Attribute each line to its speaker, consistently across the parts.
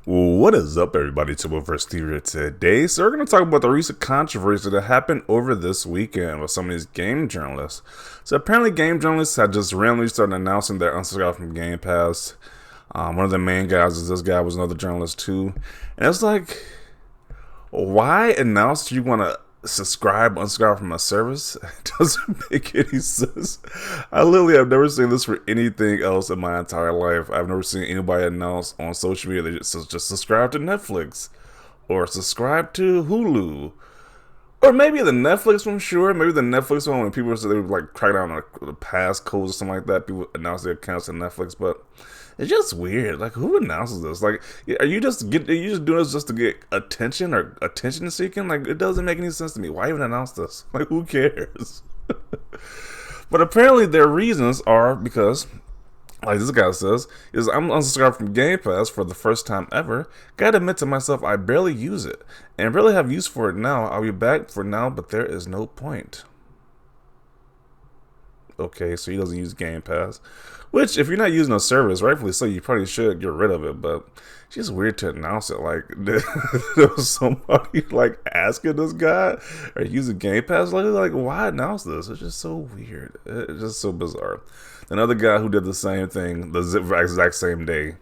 Speaker 1: What is up, everybody? To First Theory today. So, we're going to talk about the recent controversy that happened over this weekend with some of these game journalists. So, apparently, game journalists had just randomly started announcing their unsubscribe from Game Pass. One of the main guys is this guy was another journalist too, and it's like, why announce you want to unsubscribe from a service? It doesn't make any sense. I literally have never seen this for anything else in my entire life. I've never seen anybody announce on social media they just subscribe to Netflix or subscribe to Hulu. Or maybe the Netflix one, sure. Maybe the Netflix one when people said they would like crack down on the pass codes or something like that. People announce their accounts to Netflix, but it's just weird. Like, who announces this? Like, are you just doing this just to get attention or attention seeking? Like, it doesn't make any sense to me. Why even announce this? Like, who cares? But apparently, their reasons are because, like this guy says, is I'm unsubscribed from Game Pass for the first time ever. Gotta admit to myself, I barely use it and really have use for it now. I'll be back for now, but there is no point. Okay, so he doesn't use Game Pass. Which, if you're not using a service, rightfully so, you probably should get rid of it. But it's just weird to announce it. Like, there was somebody, like, asking this guy, are you using Game Pass lately? Like, why announce this? It's just so weird. It's just so bizarre. Another guy who did the same thing the exact same day,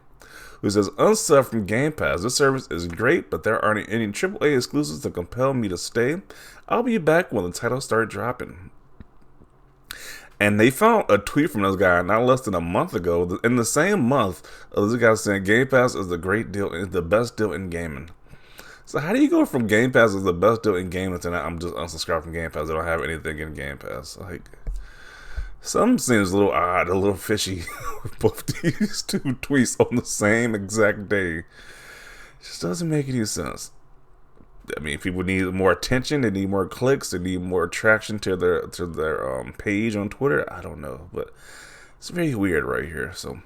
Speaker 1: who says, unsub from Game Pass. This service is great, but there aren't any AAA exclusives to compel me to stay. I'll be back when the titles start dropping. And they found a tweet from this guy not less than a month ago. In the same month, this guy saying Game Pass is the great deal, is the best deal in gaming. So how do you go from Game Pass is the best deal in gaming to now I'm just unsubscribed from Game Pass? I don't have anything in Game Pass. Like, some seems a little odd, a little fishy. Both these two tweets on the same exact day. It just doesn't make any sense. I mean, people need more attention. They need more clicks. They need more attraction to their page on Twitter. I don't know, but it's very weird right here. So,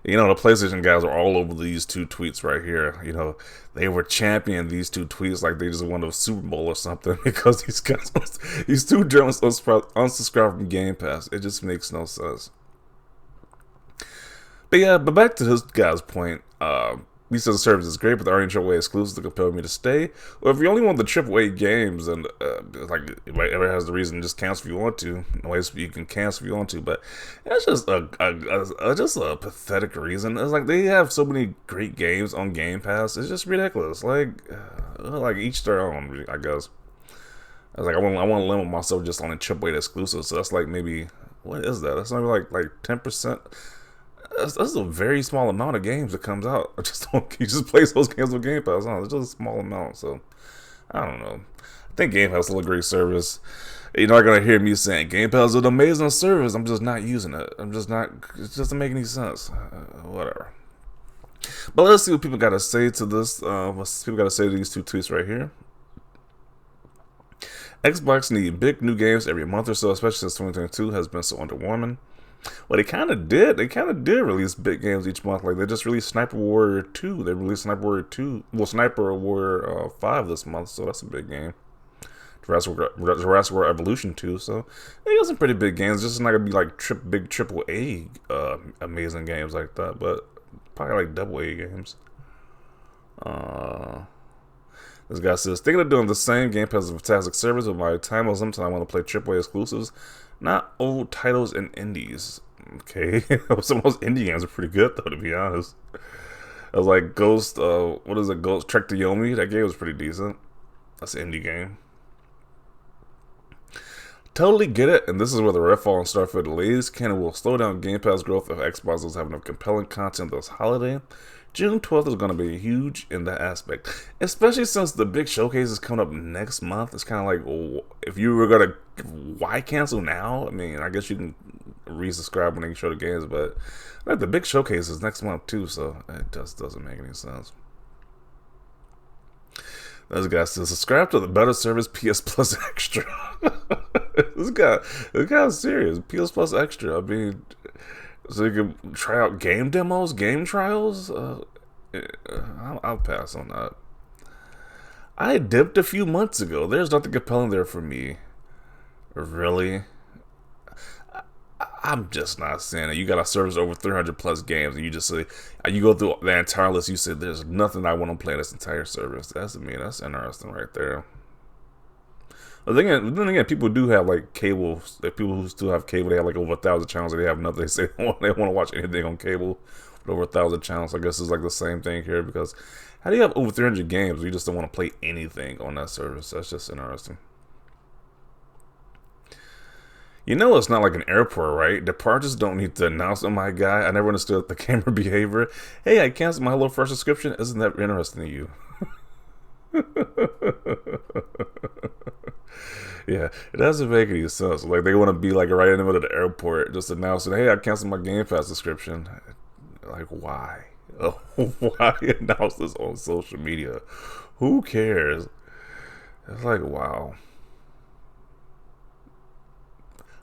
Speaker 1: the PlayStation guys are all over these two tweets right here. They were championing these two tweets like they just won a Super Bowl or something because these two journalists unsubscribed from Game Pass. It just makes no sense. But back to this guy's point. He says the service is great, but there aren't AAA exclusives to compel me to stay. Well, if you only want the AAA games, and everybody has the reason, just cancel if you want to. Ways you can cancel if you want to, but that's just a pathetic reason. It's like they have so many great games on Game Pass. It's just ridiculous. Like each their own, I guess. I was like, I want to limit myself just on the AAA exclusives. So that's like maybe, what is that? That's maybe like 10%. That's a very small amount of games that comes out. You just play those games with Game Pass. It's just a small amount, so I don't know. I think Game Pass is a great service. You're not gonna hear me saying Game Pass is an amazing service. I'm just not using it. It just doesn't make any sense. Whatever. But let's see what people got to say to this. What people got to say to these two tweets right here. Xbox need big new games every month or so, especially since 2022 has been so underwhelming. Well, they kind of did. They kind of did release big games each month. Like, they just released Sniper Warrior 2. They released Sniper Warrior 2. Well, Sniper Warrior 5 this month, so that's a big game. Jurassic World Evolution 2. So, they got some pretty big games. Just not going to be like big AAA amazing games like that, but probably like AA games. This guy says, thinking of doing the same Game Pass as a fantastic service, but my time was limited. I want to play AAA exclusives, not old titles and indies. Okay, some of those indie games are pretty good though, to be honest. I was like Ghost, what is it? Ghost Trek to Yomi. That game was pretty decent. That's an indie game. Totally get it, and this is where the Redfall and Starfield delays can will slow down Game Pass growth if Xbox doesn't have enough compelling content this holiday. June 12th is going to be huge in that aspect, especially since the big showcase is coming up next month. It's kind of like, if you were going to, why cancel now? I mean, I guess you can resubscribe when they show the games, but like, the big showcase is next month too, so it just doesn't make any sense. This guy says, subscribe to the better service PS Plus Extra. This guy's serious. PS Plus Extra. I mean, so you can try out game demos, game trials. I'll pass on that. I dipped a few months ago. There's nothing compelling there for me. Really? I'm just not saying it. You got a service over 300 plus games, and you just say, you go through the entire list. You said there's nothing I want to play in this entire service. That's interesting right there. But then again, people do have like cable. Like people who still have cable, they have like over 1,000 channels. And they have nothing. They say they want to watch anything on cable with over 1,000 channels. I guess it's like the same thing here, because how do you have over 300 games? You just don't want to play anything on that service. That's just interesting. You know, it's not like an airport, right? Departures don't need to announce, oh my god, I never understood the camera behavior. Hey, I canceled my HelloFresh subscription. Isn't that interesting to you? Yeah, it doesn't make any sense. Like, they want to be like right in the middle of the airport, just announcing, hey, I canceled my Game Pass subscription. Like, why? Why announce this on social media? Who cares? It's like, wow.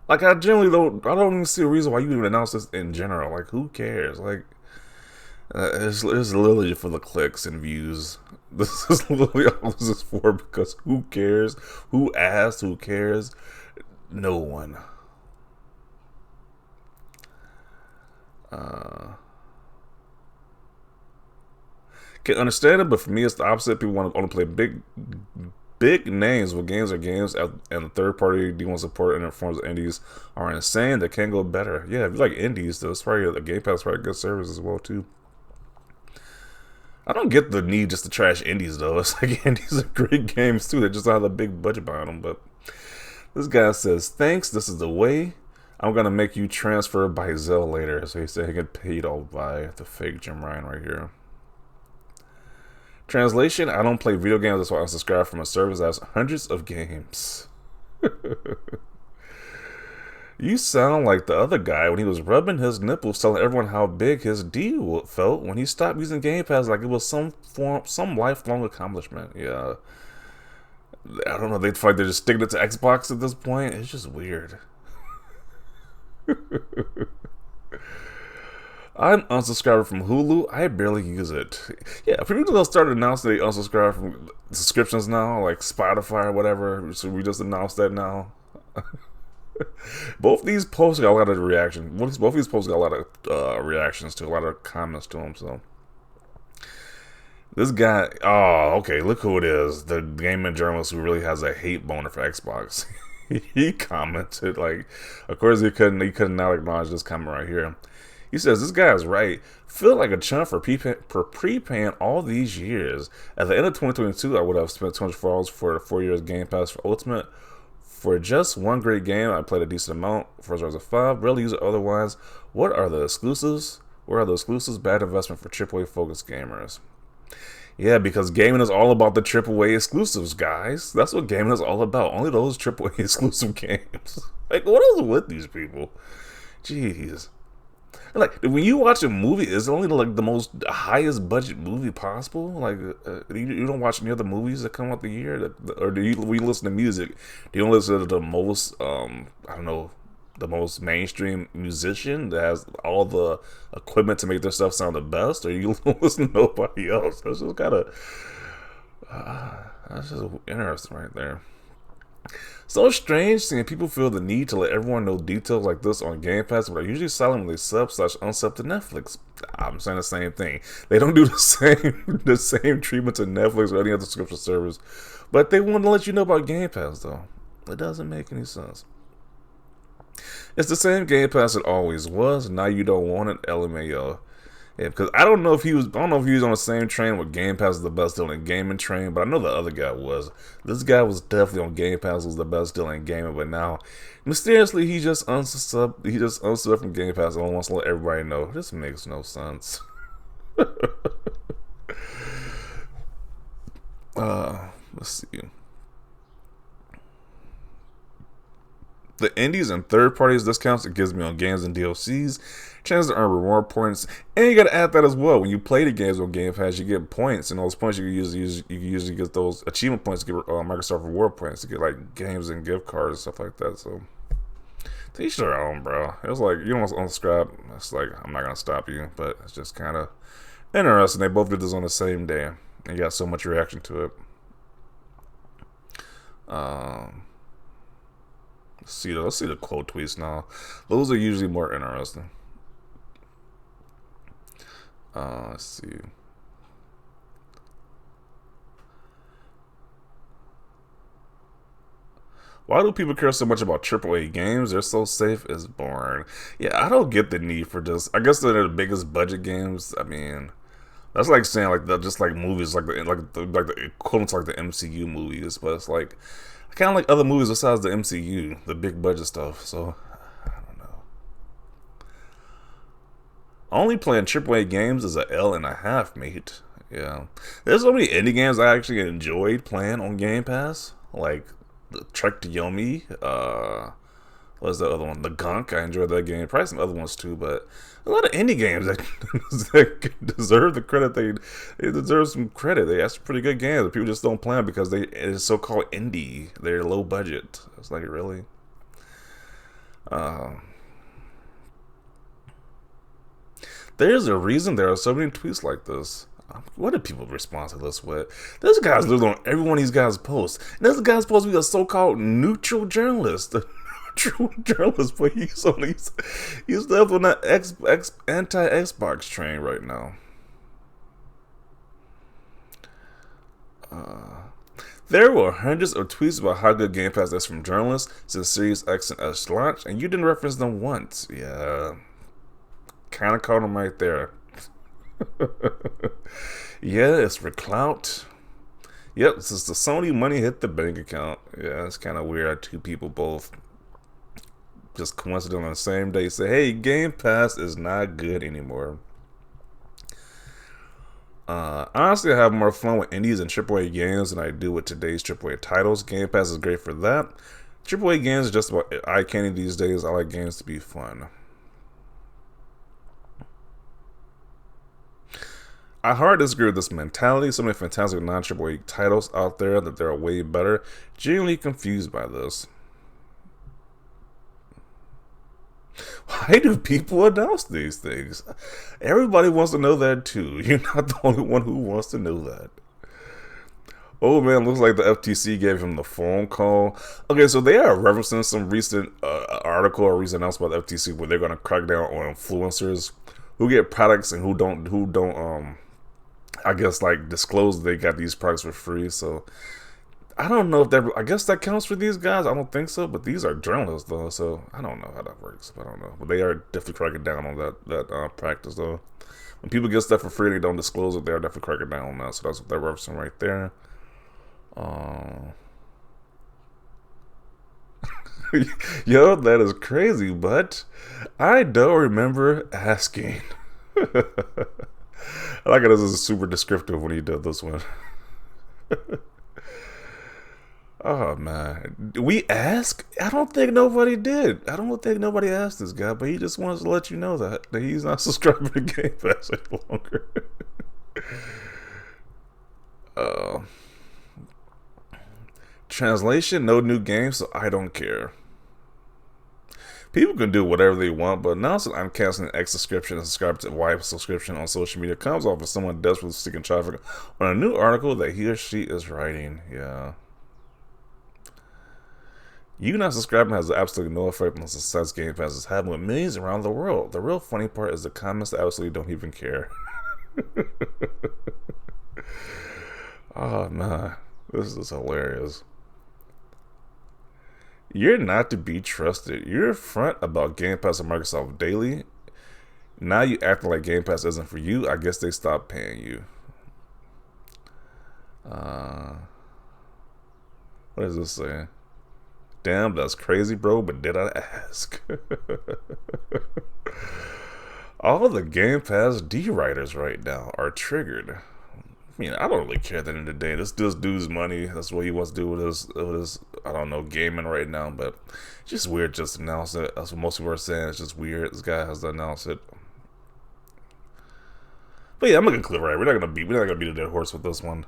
Speaker 1: Like, I generally don't even see a reason why you even announce this in general. Like, who cares? Like, it's literally for the clicks and views. This is literally all this is for, because who cares? Who asked? Who cares? No one. Can understand it, but for me, it's the opposite. People want to play big names with games or games, and the third party do want support in the forms of indies are insane. They can go better. Yeah, if you like indies, though, it's probably a Game Pass, probably a good service as well too. I don't get the need just to trash indies though. It's like indies are great games too. They just don't have a big budget behind them. But this guy says, "Thanks. This is the way. I'm gonna make you transfer by Zelle later." So he said he get paid all by the fake Jim Ryan right here. Translation: I don't play video games. That's why I subscribe from a service that has hundreds of games. You sound like the other guy when he was rubbing his nipples, telling everyone how big his D felt when he stopped using Game Pass, like it was some lifelong accomplishment. Yeah, I don't know. They feel like they're just sticking it to Xbox at this point. It's just weird. I'm unsubscribed from Hulu. I barely use it. Yeah, for people that started announcing they unsubscribe from subscriptions now, like Spotify or whatever. So we just announced that now. Both these posts got a lot of reaction. Both these posts got a lot of reactions to, a lot of comments to them. So this guy, oh, okay, look who it is. The gaming journalist who really has a hate boner for Xbox. He commented, like, of course he couldn't not acknowledge this comment right here. He says, this guy is right. Feel like a chump for prepaying all these years. At the end of 2022, I would have spent $200 for the 4 years Game Pass for Ultimate. For just one great game, I played a decent amount. First Horizon 5, rarely use it otherwise. What are the exclusives? Where are the exclusives? Bad investment for AAA focused gamers. Yeah, because gaming is all about the AAA exclusives, guys. That's what gaming is all about. Only those AAA exclusive games. Like, what is with these people? Jeez. Like, when you watch a movie, is it only like the most highest budget movie possible? Like, you don't watch any other movies that come out the year, or when you listen to music, do you don't listen to the most, I don't know, the most mainstream musician that has all the equipment to make their stuff sound the best, or you don't listen to nobody else? That's just kind of, that's just interesting right there. So strange seeing people feel the need to let everyone know details like this on Game Pass, but are usually silent when they sub/unsub to Netflix. I'm saying the same thing. They don't do the same treatment to Netflix or any other subscription service, but they want to let you know about Game Pass though. It doesn't make any sense. It's the same Game Pass it always was. Now you don't want it, LMAO. Yeah, because I don't know if he was on the same train with Game Pass is the best deal in gaming train, but I know the other guy was. This guy was definitely on Game Pass was the best deal in gaming, but now mysteriously he just unsubbed from Game Pass and wants to let everybody know. This makes no sense. Let's see. The indies and third parties discounts it gives me on games and DLCs, chance to earn reward points, and you gotta add that as well. When you play the games on Game Pass, you get points, and those points you can usually get those achievement points to get Microsoft reward points to get like games and gift cards and stuff like that. So to each their own, bro. It was like you don't want to unsubscribe. It's like I'm not gonna stop you, but it's just kind of interesting. They both did this on the same day, and you got so much reaction to it. Let's see the quote tweets now. Those are usually more interesting. Let's see. Why do people care so much about AAA games? They're so safe, it's boring. Yeah, I don't get the need for just. I guess they're the biggest budget games. I mean, that's like saying like just like movies, like the equivalent to like the MCU movies, but it's like I kind of like other movies besides the MCU, the big budget stuff. So I don't know. Only playing AAA games is a L and a half, mate. Yeah, there's so many indie games I actually enjoyed playing on Game Pass, like the Trek to Yomi. What's the other one? The Gunk. I enjoyed that game. Probably some other ones too, but a lot of indie games that, that deserve the credit. They deserve some credit. They have some pretty good games, but people just don't play them because it is so called indie. They're low budget. It's like really. Uh, there's a reason there are so many tweets like this. What do people respond to this with? This guy's literally on every one of these guys' posts. And this guy's supposed to be a so-called neutral journalist. Neutral journalist, but he's left on that anti-Xbox train right now. There were hundreds of tweets about how good Game Pass is from journalists since Series X and S launched, and you didn't reference them once. Yeah. Kind of caught him right there. Yeah, it's for clout. Yep, since the Sony money hit the bank account. Yeah, it's kind of weird. Two people both just coincidentally on the same day say, hey, Game Pass is not good anymore. Honestly, I have more fun with indies and AAA games than I do with today's AAA titles. Game Pass is great for that. AAA games are just about eye candy these days. I like games to be fun. I hard disagree with this mentality. So many fantastic non-AAA titles out there that they're way better. Genuinely confused by this. Why do people announce these things? Everybody wants to know that too. You're not the only one who wants to know that. Oh man, looks like the FTC gave him the phone call. Okay, so they are referencing some recent article or recent announcement by the FTC where they're going to crack down on influencers who get products and who don't I guess like disclose they got these products for free. So I don't know if that. I guess that counts for these guys. I don't think so, but these are journalists though, so I don't know how that works. I don't know, but they are definitely cracking down on that practice though. When people get stuff for free, they don't disclose it. They are definitely cracking down on that. So that's what they're referencing right there. Yo, that is crazy, but I don't remember asking. I like it as is super descriptive when he did this one. Oh man, we ask? I don't think nobody did. I don't think nobody asked this guy, but he just wants to let you know that he's not subscribing to Game Pass any longer. Translation: no new games, so I don't care. People can do whatever they want, but announcing I'm canceling X subscription and subscribe to Y subscription on social media comes off as someone desperately seeking traffic on a new article that he or she is writing. Yeah. You not subscribing has absolutely no effect on the success Game Pass is having with millions around the world. The real funny part is the comments that absolutely don't even care. Oh man, this is hilarious. You're not to be trusted. You're front about Game Pass on Microsoft Daily. Now you acting like Game Pass isn't for you. I guess they stopped paying you. What does this say? Damn, that's crazy, bro, but did I ask? All the Game Pass D-writers right now are triggered. I mean, I don't really care at the end of the day. This dude's money. That's what he wants to do with his I don't know, gaming right now. But it's just weird just to announce it. That's what most people are saying. It's just weird. This guy has to announce it. But yeah, I'm gonna conclude right. We're not gonna beat a dead horse with this one.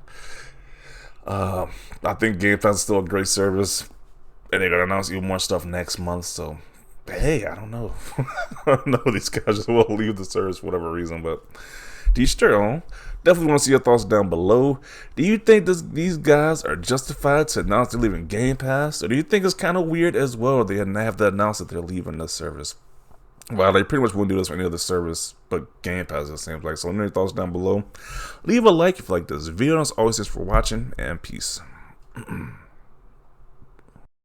Speaker 1: I think Game Pass is still a great service, and they're gonna announce even more stuff next month. So, hey, I don't know. I don't know. These guys just will leave the service for whatever reason, but to each their own. Definitely want to see your thoughts down below. Do you think these guys are justified to announce they're leaving Game Pass? Or do you think it's kind of weird as well they have to announce that they're leaving the service? Well, they pretty much won't do this for any other service but Game Pass, it seems like. So let me know your thoughts down below. Leave a like if you like this video. As always, thanks for watching, and peace.